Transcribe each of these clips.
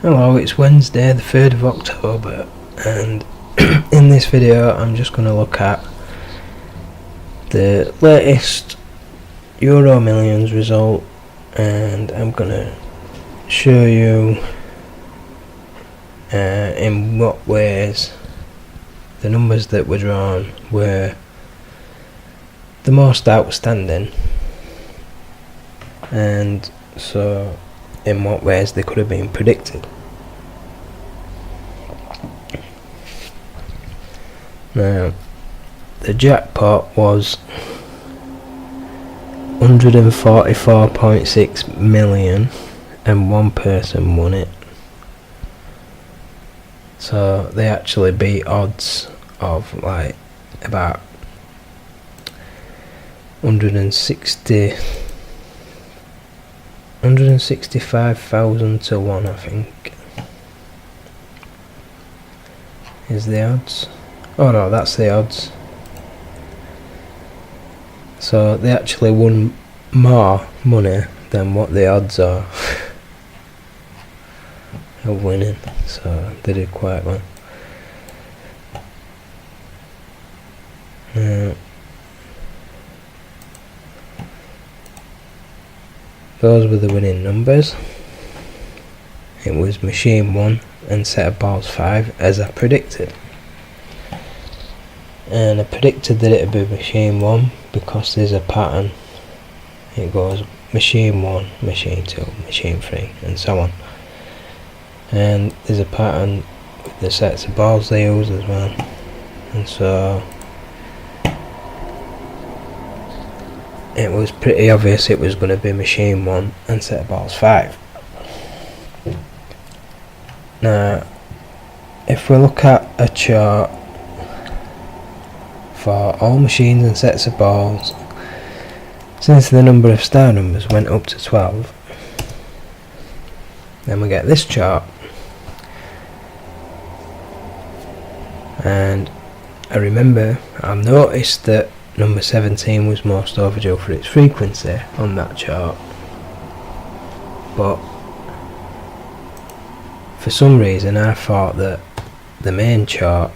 Hello, it's Wednesday the 3rd of October, and in this video I'm just going to look at the latest EuroMillions result, and I'm going to show you in what ways the numbers that were drawn were the most outstanding, and so in what ways they could have been predicted. Now, the jackpot was 144.6 million and one person won it. So they actually beat odds of like about 165,000 to 1, I think, is the odds. Oh no, that's the odds. So they actually won more money than what the odds are of winning, so they did quite well. Now, those were the winning numbers. It was machine 1 and set of balls 5, as I predicted. And I predicted that it would be machine 1 because there's a pattern. It goes machine 1, machine 2, machine 3 and so on. And there's a pattern with the sets of balls they use as well. And so it was pretty obvious it was going to be machine 1 and set of balls 5. Now, if we look at a chart for all machines and sets of balls, since the number of star numbers went up to 12, then we get this chart. And I noticed that number 17 was most overdue for its frequency on that chart, but for some reason I thought that the main chart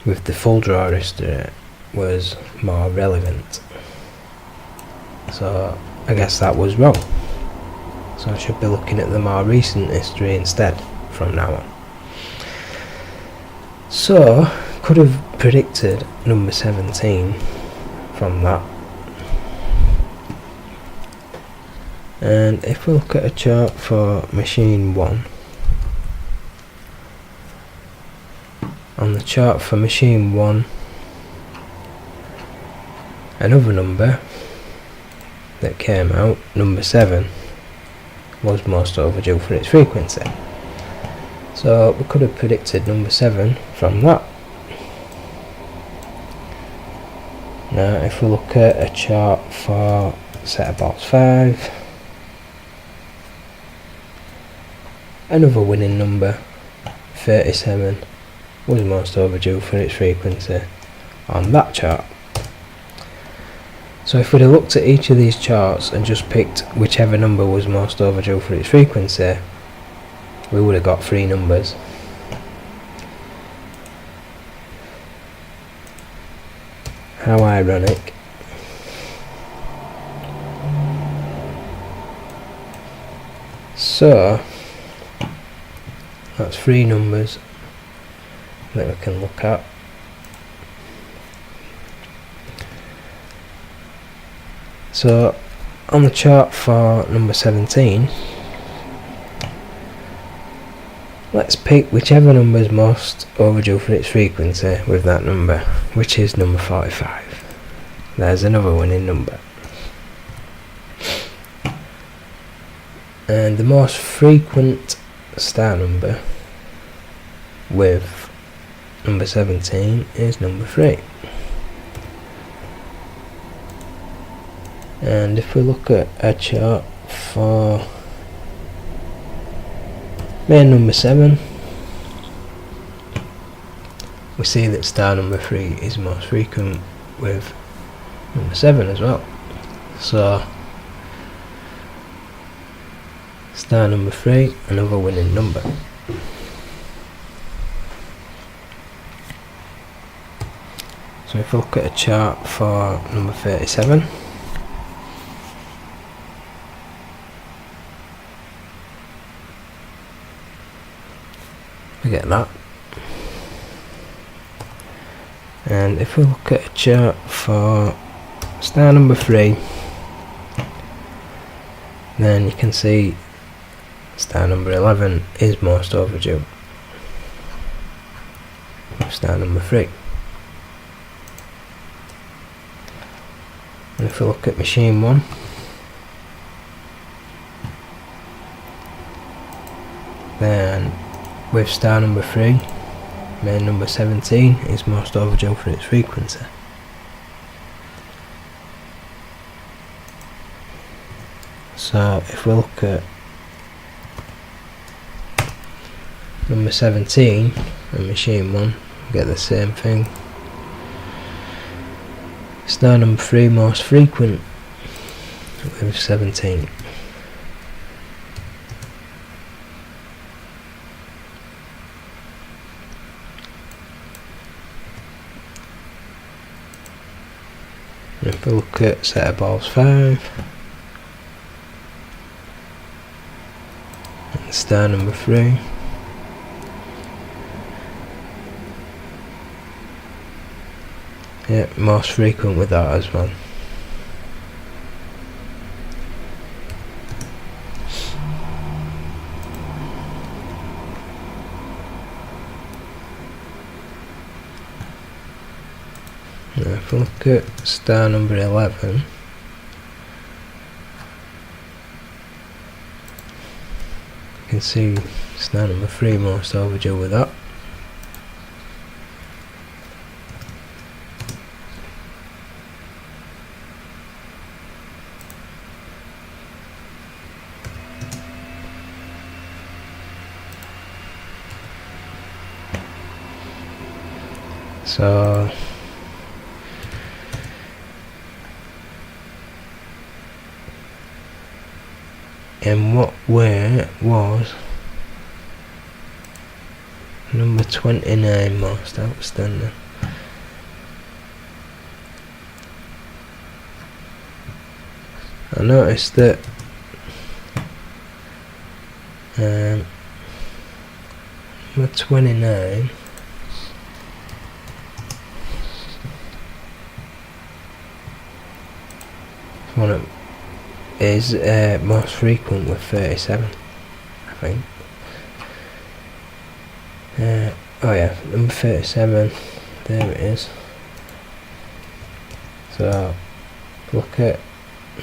with the full draw history was more relevant, so I guess that was wrong. So I should be looking at the more recent history instead from now on. So could have predicted number 17 from that. And if we look at a chart for machine 1, on the chart for machine 1, another number that came out, number 7, was most overdue for its frequency. So we could have predicted number 7 from that. Now if we look at a chart for set of balls 5, another winning number, 37, was most overdue for its frequency on that chart. So if we'd have looked at each of these charts and just picked whichever number was most overdue for its frequency, we would have got 3 numbers. How ironic. So that's 3 numbers that we can look at. So on the chart for number 17, let's pick whichever number is most overdue for its frequency with that number, which is number 45. There's another winning number. And the most frequent star number with number 17 is number 3. And if we look at a chart for main number 7, we see that star number 3 is most frequent with number 7 as well. So Star number 3, another winning number. So if we look at a chart for number 37, we get that. And if we look at a chart for star number 3, then you can see star number 11 is most overdue. Star number 3. And if we look at machine 1, then with star number 3, main number 17 is most overdue for its frequency. So if we look at number 17 and machine 1, we get the same thing. Star number 3 most frequent with 17. And if we look at set of balls 5 and star number 3, yeah, most frequent with that as well. Now if we look at star number 11, you can see star number 3 most overdue with that. So in what way was number 29 most outstanding? I noticed that number 29 one of is most frequent with 37, I think. Oh yeah, number 37, there it is. So look at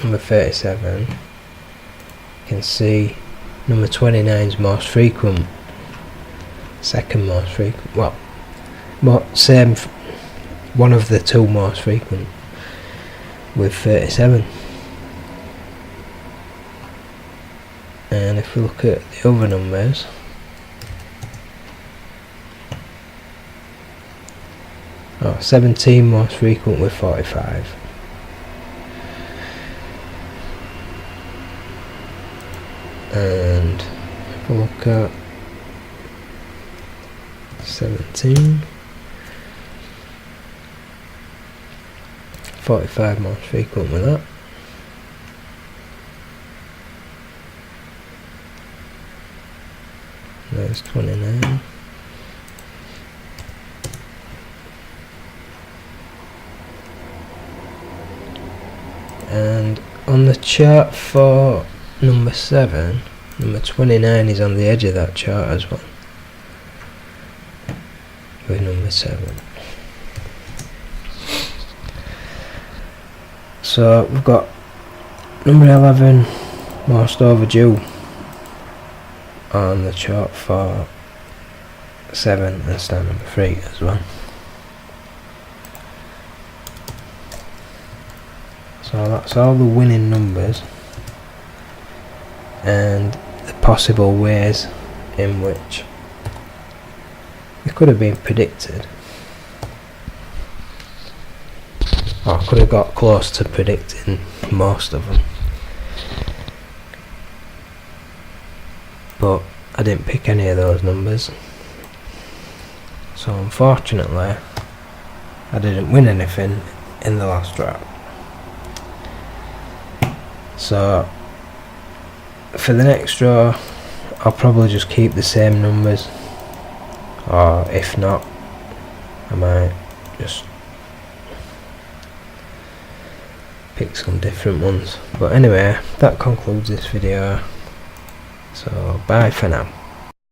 number 37, you can see number 29 is most frequent, second most frequent, well, same, one of the two most frequent with 37. And if we look at the other numbers, oh, 17 most frequent with 45. And if we look at 17, 45 most frequent with that. There's 29. And on the chart for number 7, number 29 is on the edge of that chart as well, with number 7. So we've got number 11 most overdue on the chart for 7 and star number 3 as well. So that's all the winning numbers and the possible ways in which it could have been predicted, or could have got close to predicting most of them. but I didn't pick any of those numbers, so unfortunately I didn't win anything in the last draw. So for the next draw I'll probably just keep the same numbers, or if not I might just pick some different ones. But anyway, that concludes this video, so bye for now.